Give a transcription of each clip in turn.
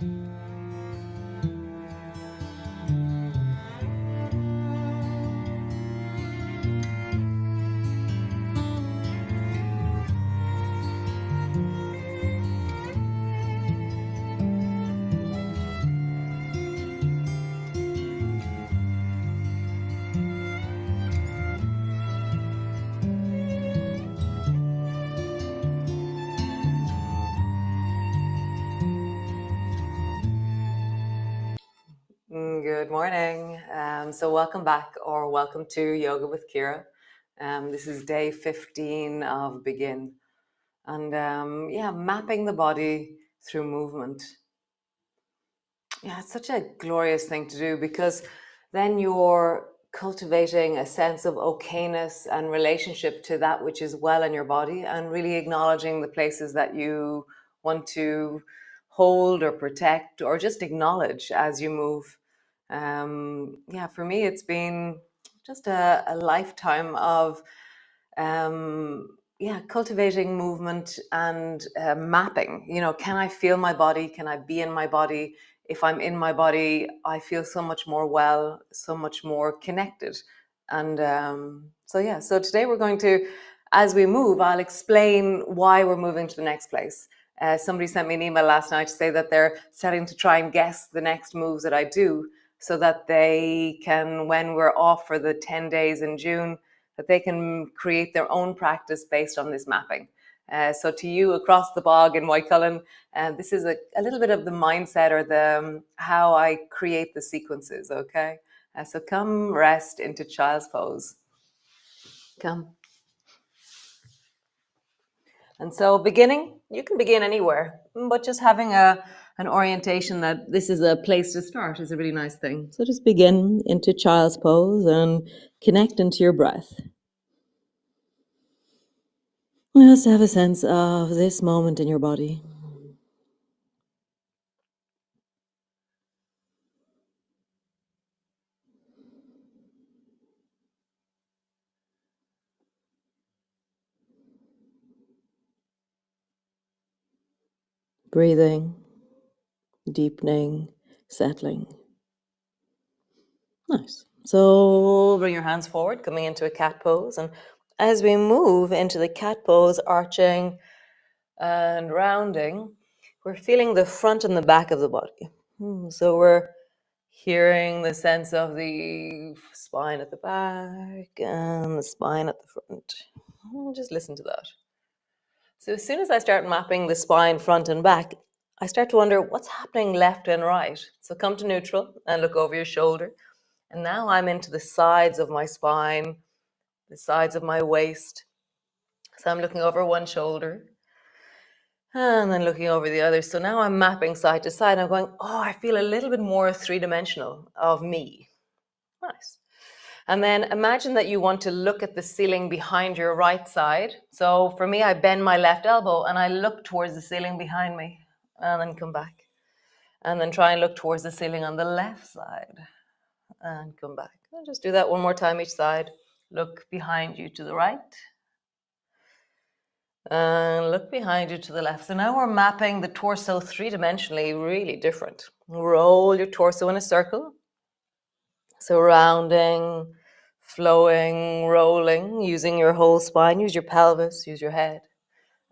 Good morning. So welcome back, or welcome to Yoga with Ciara. This is day 15 of Begin. And mapping the body through movement. Yeah, it's such a glorious thing to do, because then you're cultivating a sense of okayness and relationship to that which is well in your body, and really acknowledging the places that you want to hold or protect or just acknowledge as you move. For me, it's been just a lifetime of cultivating movement and mapping. Can I feel my body? Can I be in my body? If I'm in my body, I feel so much more well, so much more connected. And so today we're going to, as we move, I'll explain why we're moving to the next place. Somebody sent me an email last night to say that they're starting to try and guess the next moves that I do, so that they can, when we're off for the 10 days in June, that they can create their own practice based on this mapping. So to you across the bog in Whitecullen, this is a little bit of the mindset, or the how I create the sequences, okay? So come rest into child's pose. Come. And so beginning, you can begin anywhere, but just having an orientation that this is a place to start is a really nice thing. So just begin into child's pose and connect into your breath. Just have a sense of this moment in your body. Breathing, deepening, settling. Nice. So bring your hands forward, coming into a cat pose. And as we move into the cat pose, arching and rounding, we're feeling the front and the back of the body. So we're hearing the sense of the spine at the back and the spine at the front. Just listen to that. So as soon as I start mapping the spine front and back, I start to wonder what's happening left and right. So come to neutral and look over your shoulder. And now I'm into the sides of my spine, the sides of my waist. So I'm looking over one shoulder and then looking over the other. So now I'm mapping side to side. I'm going, oh, I feel a little bit more three-dimensional of me. Nice. And then imagine that you want to look at the ceiling behind your right side. So for me, I bend my left elbow and I look towards the ceiling behind me, and then come back. And then try and look towards the ceiling on the left side and come back. And just do that one more time each side. Look behind you to the right. And look behind you to the left. So now we're mapping the torso three-dimensionally, really different. Roll your torso in a circle. So rounding, flowing, rolling, using your whole spine, use your pelvis, use your head,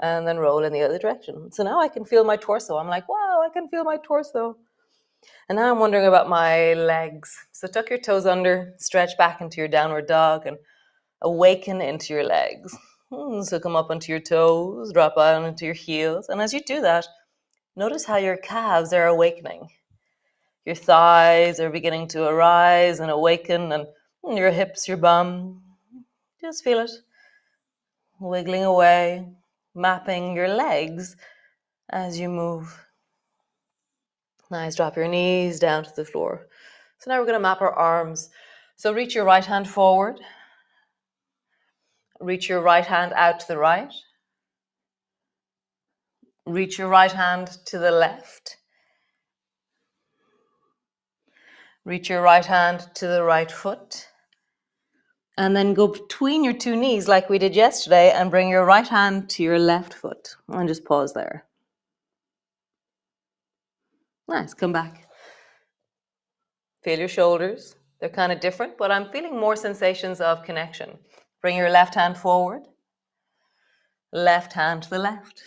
and then roll in the other direction. So now I can feel my torso. I'm like, wow, I can feel my torso. And now I'm wondering about my legs. So tuck your toes under, stretch back into your downward dog, and awaken into your legs. So come up onto your toes, drop down into your heels. And as you do that, notice how your calves are awakening. Your thighs are beginning to arise and awaken, and your hips, your bum. Just feel it. Wiggling away, mapping your legs as you move. Nice. Drop your knees down to the floor. So now we're going to map our arms. So reach your right hand forward. Reach your right hand out to the right. Reach your right hand to the left. Reach your right hand to the right foot. And then go between your two knees like we did yesterday and bring your right hand to your left foot. And just pause there. Nice, come back. Feel your shoulders. They're kind of different, but I'm feeling more sensations of connection. Bring your left hand forward. Left hand to the left.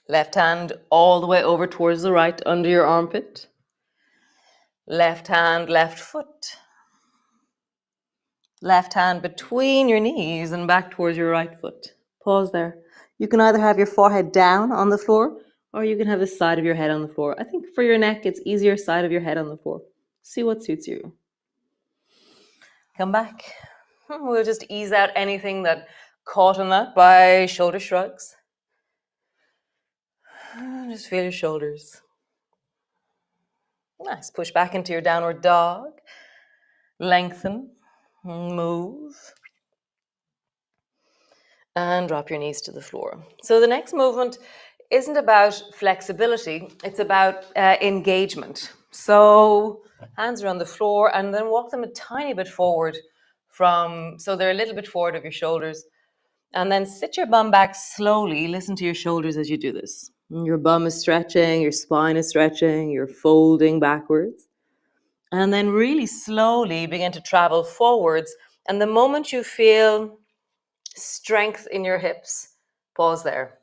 Left hand all the way over towards the right, under your armpit. Left hand, left foot. Left hand between your knees and back towards your right foot. Pause there. You can either have your forehead down on the floor or you can have the side of your head on the floor. I think for your neck, it's easier side of your head on the floor. See what suits you. Come back. We'll just ease out anything that caught on that by shoulder shrugs. Just feel your shoulders. Nice. Push back into your downward dog. Lengthen. Move. And drop your knees to the floor. So the next movement isn't about flexibility, it's about engagement. So hands are on the floor and then walk them a tiny bit forward so they're a little bit forward of your shoulders. And then sit your bum back slowly. Listen to your shoulders as you do this. Your bum is stretching, your spine is stretching, you're folding backwards. And then really slowly begin to travel forwards. And the moment you feel strength in your hips, pause there.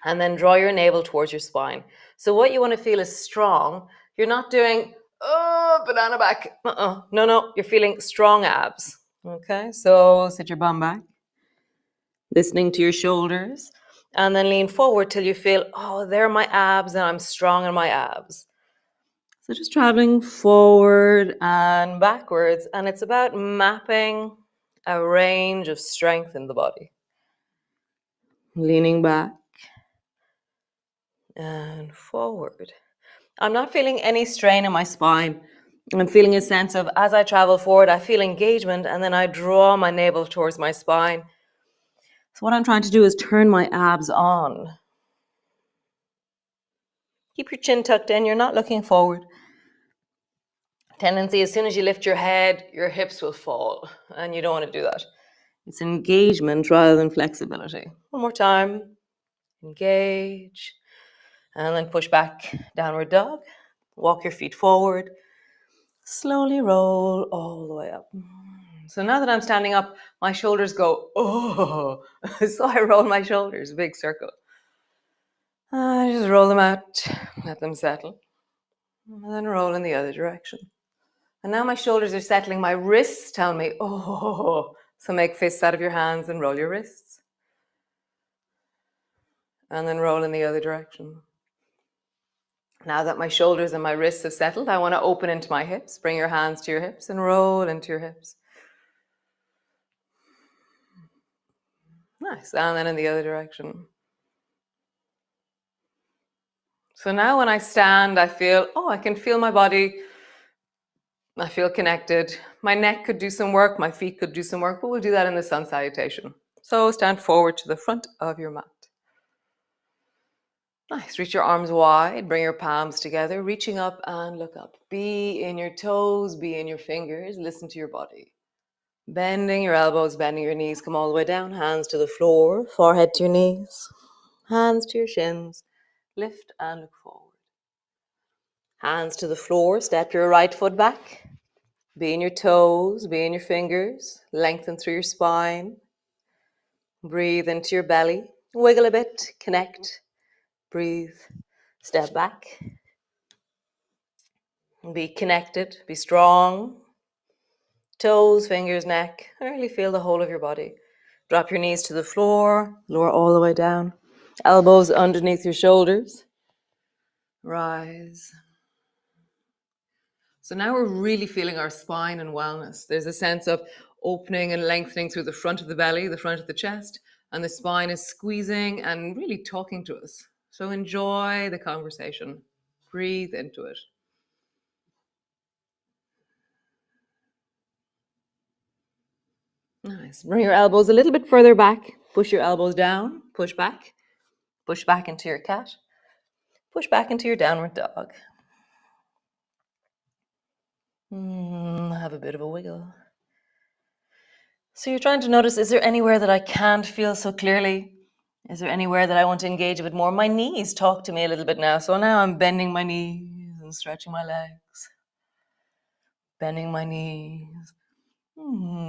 And then draw your navel towards your spine. So what you want to feel is strong. You're not doing, oh, banana back. No, you're feeling strong abs. Okay, so sit your bum back. Listening to your shoulders. And then lean forward till you feel, oh, there are my abs and I'm strong in my abs. So just traveling forward and backwards. And it's about mapping a range of strength in the body. Leaning back and forward. I'm not feeling any strain in my spine. I'm feeling a sense of, as I travel forward, I feel engagement and then I draw my navel towards my spine. So what I'm trying to do is turn my abs on. Keep your chin tucked in. You're not looking forward. Tendency, as soon as you lift your head, your hips will fall, and you don't want to do that. It's engagement rather than flexibility. One more time. Engage. And then push back, downward dog. Walk your feet forward. Slowly roll all the way up. So now that I'm standing up, my shoulders go, oh. So I roll my shoulders, big circle. I just roll them out, let them settle. And then roll in the other direction. And now my shoulders are settling. My wrists tell me, oh. So make fists out of your hands and roll your wrists. And then roll in the other direction. Now that my shoulders and my wrists have settled, I want to open into my hips. Bring your hands to your hips and roll into your hips. Nice. And then in the other direction. So now when I stand, I feel, I can feel my body. I feel connected. My neck could do some work. My feet could do some work, but we'll do that in the sun salutation. So stand forward to the front of your mat. Nice. Reach your arms wide. Bring your palms together. Reaching up and look up. Be in your toes. Be in your fingers. Listen to your body. Bending your elbows, bending your knees. Come all the way down. Hands to the floor. Forehead to your knees. Hands to your shins. Lift and look forward. Hands to the floor. Step your right foot back. Be in your toes. Be in your fingers. Lengthen through your spine. Breathe into your belly. Wiggle a bit. Connect. Breathe. Step back. Be connected. Be strong. Toes, fingers, neck. Really feel the whole of your body. Drop your knees to the floor. Lower all the way down. Elbows underneath your shoulders. Rise. So now we're really feeling our spine and wellness. There's a sense of opening and lengthening through the front of the belly, the front of the chest, and the spine is squeezing and really talking to us. So enjoy the conversation. Breathe into it. Nice. Bring your elbows a little bit further back. Push your elbows down. Push back. Push back into your cat. Push back into your downward dog. Have a bit of a wiggle. So you're trying to notice, is there anywhere that I can't feel so clearly? Is there anywhere that I want to engage a bit more? My knees talk to me a little bit now. So now I'm bending my knees and stretching my legs. Bending my knees,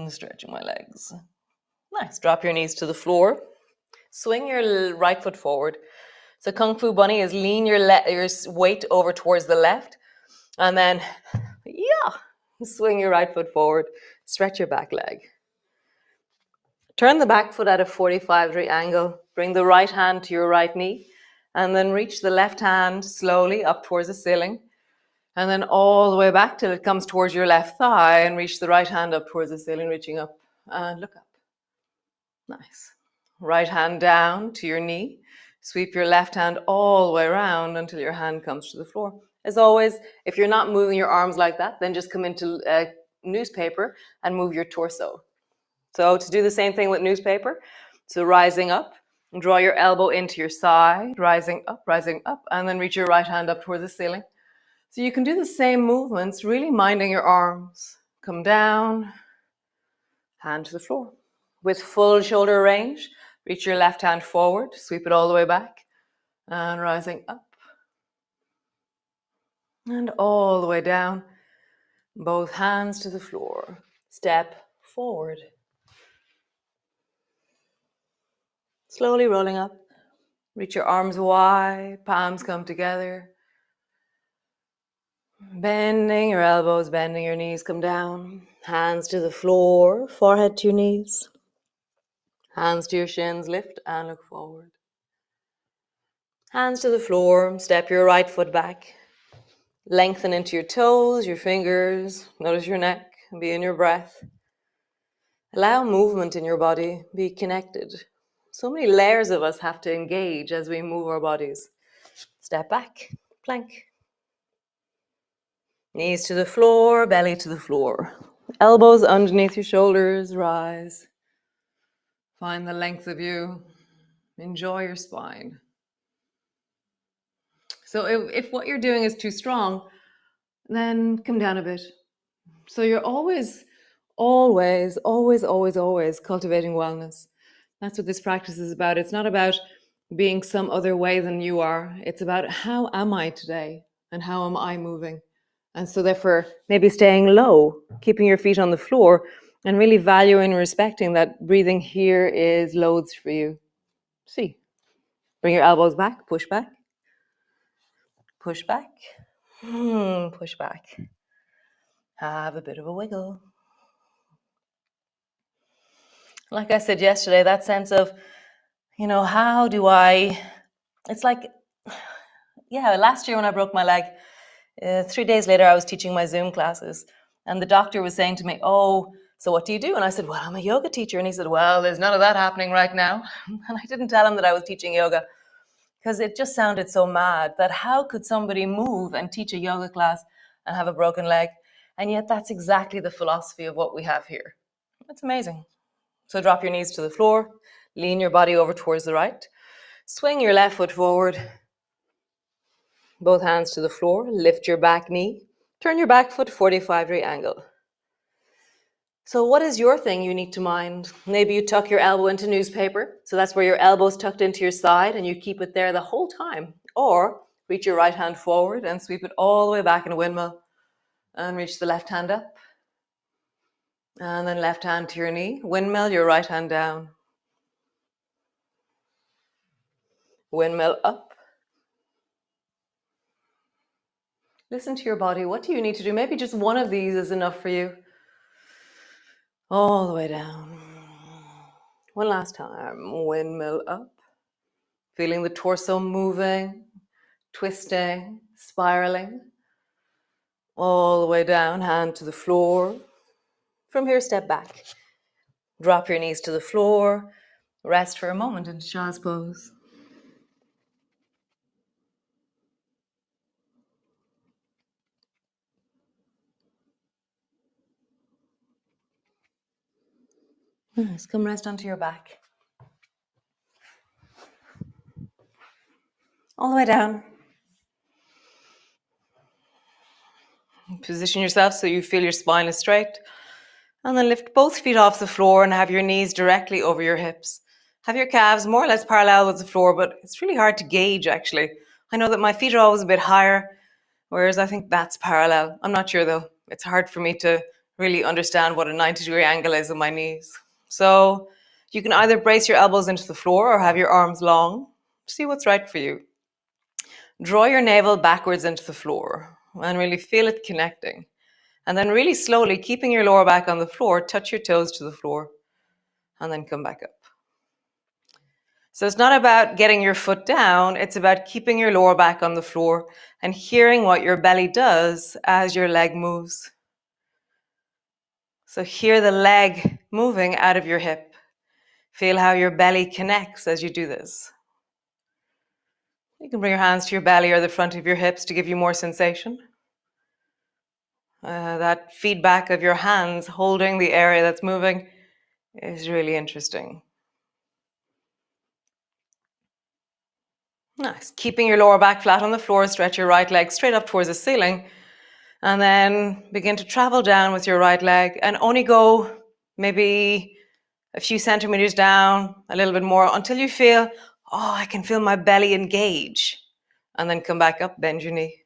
stretching my legs. Nice. Drop your knees to the floor. Swing your right foot forward. So Kung Fu Bunny is lean your weight over towards the left. And then, swing your right foot forward. Stretch your back leg. Turn the back foot at a 45-degree angle. Bring the right hand to your right knee. And then reach the left hand slowly up towards the ceiling. And then all the way back till it comes towards your left thigh, and reach the right hand up towards the ceiling, reaching up and look up. Nice. Right hand down to your knee. Sweep your left hand all the way around until your hand comes to the floor. As always, if you're not moving your arms like that, then just come into newspaper and move your torso. So to do the same thing with newspaper, so rising up, and draw your elbow into your side, rising up, and then reach your right hand up towards the ceiling. So you can do the same movements, really minding your arms. Come down, hand to the floor. With full shoulder range, reach your left hand forward, sweep it all the way back, and rising up. And all the way down, both hands to the floor. Step forward. Slowly rolling up. Reach your arms wide, palms come together. Bending your elbows, bending your knees, come down. Hands to the floor, forehead to your knees. Hands to your shins, lift and look forward. Hands to the floor, step your right foot back. Lengthen into your toes, your fingers. Notice your neck, be in your breath. Allow movement in your body, be connected. So many layers of us have to engage as we move our bodies. Step back, plank. Knees to the floor, belly to the floor. Elbows underneath your shoulders, rise. Find the length of you. Enjoy your spine. So if what you're doing is too strong, then come down a bit. So you're always cultivating wellness. That's what this practice is about. It's not about being some other way than you are. It's about how am I today and how am I moving? And so therefore, maybe staying low, keeping your feet on the floor, and really valuing and respecting that breathing here is loads for you. See, bring your elbows back, push back, push back, push back. Have a bit of a wiggle. Like I said yesterday, that sense of, how do I, it's like, last year when I broke my leg, 3 days later, I was teaching my Zoom classes, and the doctor was saying to me, "Oh, so what do you do?" And I said, "Well, I'm a yoga teacher." And he said, "Well, there's none of that happening right now." And I didn't tell him that I was teaching yoga because it just sounded so mad that how could somebody move and teach a yoga class and have a broken leg? And yet that's exactly the philosophy of what we have here. It's amazing. So drop your knees to the floor, lean your body over towards the right, swing your left foot forward, both hands to the floor, lift your back knee, turn your back foot 45-degree angle. So what is your thing you need to mind? Maybe you tuck your elbow into newspaper, so that's where your elbow's tucked into your side and you keep it there the whole time. Or reach your right hand forward and sweep it all the way back in a windmill and reach the left hand up. And then left hand to your knee, windmill your right hand down. Windmill up. Listen to your body. What do you need to do? Maybe just one of these is enough for you. All the way down. One last time. Windmill up. Feeling the torso moving, twisting, spiraling. All the way down, hand to the floor. From here, step back. Drop your knees to the floor. Rest for a moment in child's pose. Nice. Come rest onto your back. All the way down. Position yourself so you feel your spine is straight. And then lift both feet off the floor and have your knees directly over your hips. Have your calves more or less parallel with the floor, but it's really hard to gauge actually. I know that my feet are always a bit higher, whereas I think that's parallel. I'm not sure though. It's hard for me to really understand what a 90-degree angle is in my knees. So you can either brace your elbows into the floor or have your arms long. See what's right for you. Draw your navel backwards into the floor and really feel it connecting. And then really slowly, keeping your lower back on the floor, touch your toes to the floor and then come back up. So it's not about getting your foot down, it's about keeping your lower back on the floor and hearing what your belly does as your leg moves. So hear the leg moving out of your hip. Feel how your belly connects as you do this. You can bring your hands to your belly or the front of your hips to give you more sensation. That feedback of your hands holding the area that's moving is really interesting. Nice. Keeping your lower back flat on the floor, stretch your right leg straight up towards the ceiling, and then begin to travel down with your right leg and only go maybe a few centimeters down, a little bit more, until you feel, oh, I can feel my belly engage. And then come back up, bend your knee.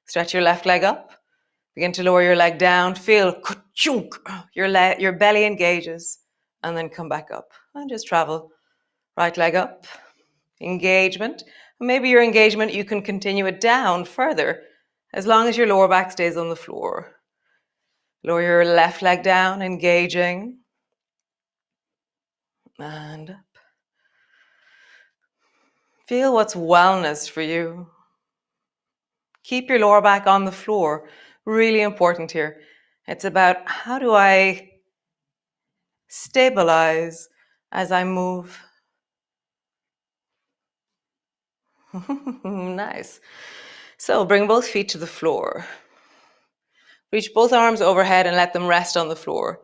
Stretch your left leg up. Begin to lower your leg down. Feel ka-chunk, your belly engages. And then come back up. And just travel. Right leg up. Engagement. Maybe your engagement, you can continue it down further as long as your lower back stays on the floor. Lower your left leg down, engaging. And up. Feel what's wellness for you. Keep your lower back on the floor. Really important here. It's about how do I stabilize as I move. Nice. So bring both feet to the floor. Reach both arms overhead and let them rest on the floor.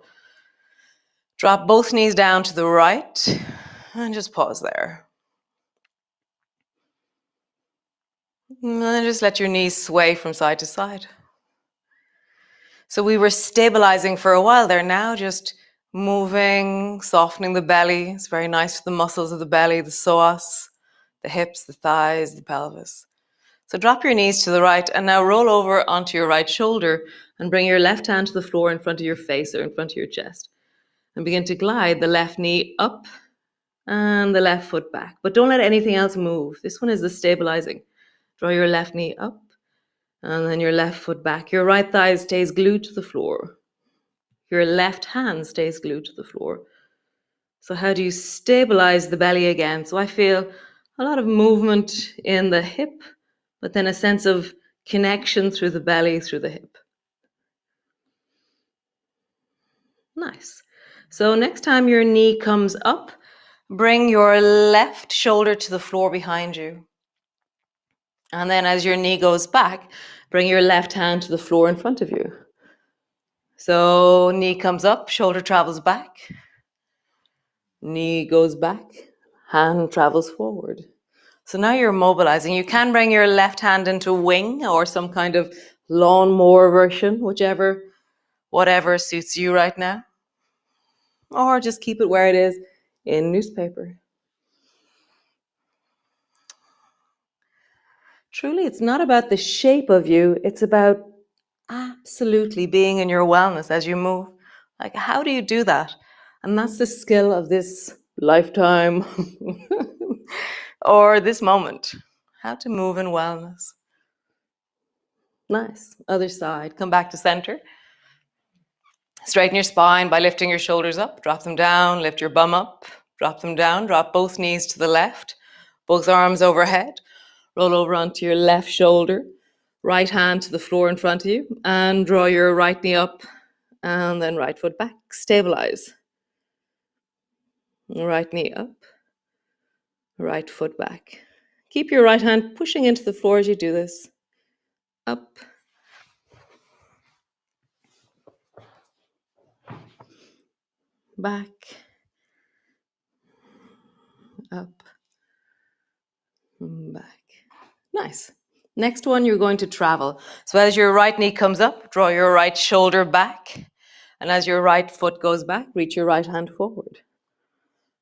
Drop both knees down to the right and just pause there. And then just let your knees sway from side to side. So we were stabilizing for a while there. Now just moving, softening the belly. It's very nice for the muscles of the belly, the psoas, the hips, the thighs, the pelvis. So drop your knees to the right and now roll over onto your right shoulder and bring your left hand to the floor in front of your face or in front of your chest. And begin to glide the left knee up and the left foot back. But don't let anything else move. This one is the stabilizing. Draw your left knee up and then your left foot back. Your right thigh stays glued to the floor. Your left hand stays glued to the floor. So how do you stabilize the belly again? So I feel a lot of movement in the hip, but then a sense of connection through the belly, through the hip. Nice. So next time your knee comes up, bring your left shoulder to the floor behind you. And then as your knee goes back, bring your left hand to the floor in front of you. So knee comes up, shoulder travels back. Knee goes back, hand travels forward. So now you're mobilizing. You can bring your left hand into wing or some kind of lawnmower version, whatever suits you right now. Or just keep it where it is in newspaper. Truly, it's not about the shape of you. It's about absolutely being in your wellness as you move. Like, how do you do that? And that's the skill of this lifetime or this moment. How to move in wellness. Nice. Other side. Come back to center. Straighten your spine by lifting your shoulders up. Drop them down. Lift your bum up. Drop them down. Drop both knees to the left. Both arms overhead. Roll over onto your left shoulder. Right hand to the floor in front of you. And draw your right knee up. And then right foot back. Stabilize. Right knee up. Right foot back. Keep your right hand pushing into the floor as you do this. Up. Back. Up. Back. Nice. Next one, you're going to travel. So as your right knee comes up, draw your right shoulder back. And as your right foot goes back, reach your right hand forward.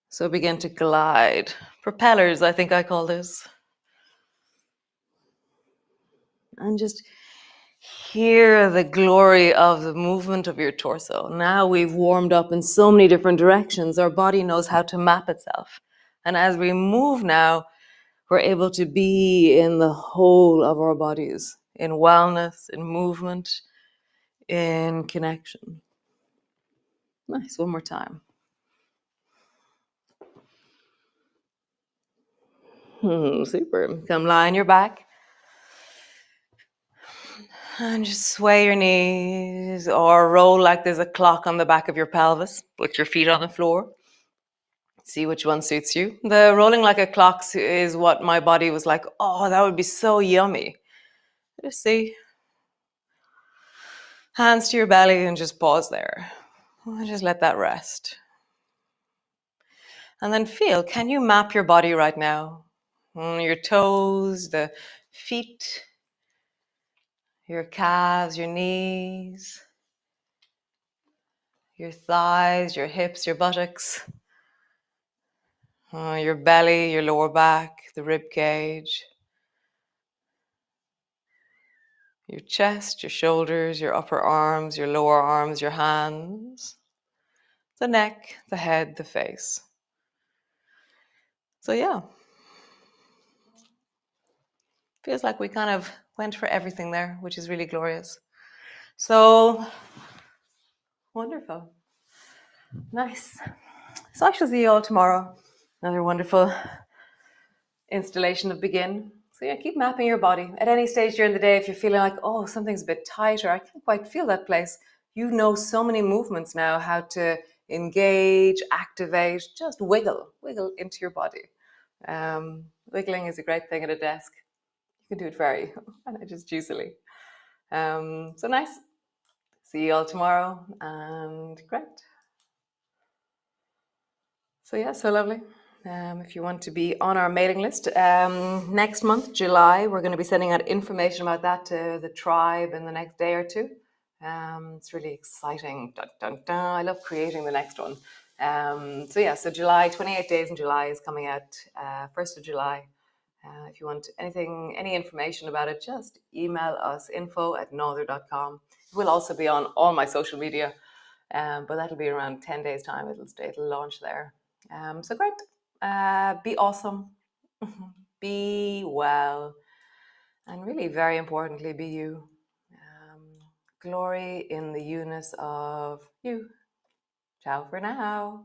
So begin to glide. Propellers, I think I call this. And just hear the glory of the movement of your torso. Now we've warmed up in so many different directions. Our body knows how to map itself. And as we move now, we're able to be in the whole of our bodies, in wellness, in movement, in connection. Nice. One more time. Super. Come lie on your back. And just sway your knees or roll like there's a clock on the back of your pelvis. Put your feet on the floor. See which one suits you. The rolling like a clock is what my body was like, oh, that would be so yummy. Just see. Hands to your belly and just pause there. Just let that rest. And then feel, can you map your body right now? Your toes, the feet, your calves, your knees, your thighs, your hips, your buttocks, your belly, your lower back, the rib cage, your chest, your shoulders, your upper arms, your lower arms, your hands, the neck, the head, the face. So yeah, feels like we kind of went for everything there, which is really glorious. So wonderful. Nice. So I shall see you all tomorrow. Another wonderful installation of Begin. So yeah, keep mapping your body. At any stage during the day, if you're feeling like, oh, something's a bit tighter, I can't quite feel that place. You know so many movements now, how to engage, activate, just wiggle into your body. Wiggling is a great thing at a desk. You can do it very, just juicily. So nice. See you all tomorrow, and great. So yeah, so lovely. If you want to be on our mailing list, next month, July, we're going to be sending out information about that to the tribe in the next day or two. It's really exciting. Dun, dun, dun. I love creating the next one. So yeah, so July, 28 days in July is coming out, 1st of July. If you want any information about it, just email us info@nother.com. It will also be on all my social media, but that'll be around 10 days time. It'll launch there. So great. Be awesome. Be well. And really, very importantly, be you. Glory in the you-ness of you. Ciao for now.